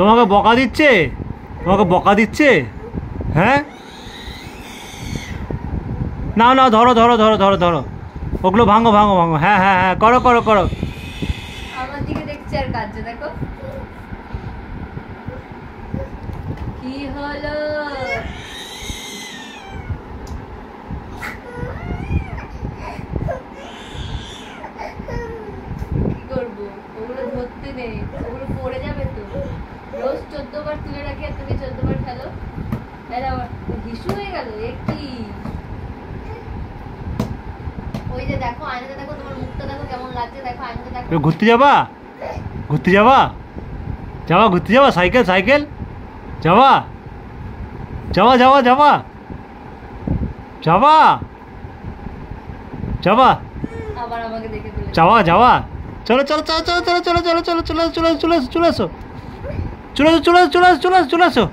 তোমাকে বকা দিচ্ছে? তোমাকে বকা দিচ্ছে? হ্যাঁ, নাও নাও, ধরো ধরো ধরো ধরো ধরো, ওগুলো ভাঙো ভাঙো ভাঙো। হ্যাঁ হ্যাঁ হ্যাঁ, করো করো করো। আমার দিকে দেখছে আর কাঁদছে, দেখো কি হলো। কি করবো, ওগুলো ধরতে নেই, ওগুলো পড়ে যাবে তো। রোজ 14 বার তুলে রাখি আর তুমি 14 বার ফেলো। হিসু হয়ে গেল একটি। ওই যে দেখো আয়নাতে, দেখো তোমার মুখটা দেখো কেমন লাগছে, দেখো আয়নাতে দেখো। ঘুরতে যাবা? ঘুরতে যাবা? যাবা ঘুরতে যাবা? সাইকেল সাইকেল যাবা? যাবা যাবা যাবা যাবা যাবা আবার আমাকে দেখে তুলে যাওয়া যাওয়া, চলো চলো চলো চলো চলো চলো চলো চলো চলো চলো চলে আসো চলে আসো চলে আসো চলে আসো চলে আসো চলে আসো চলে আসো।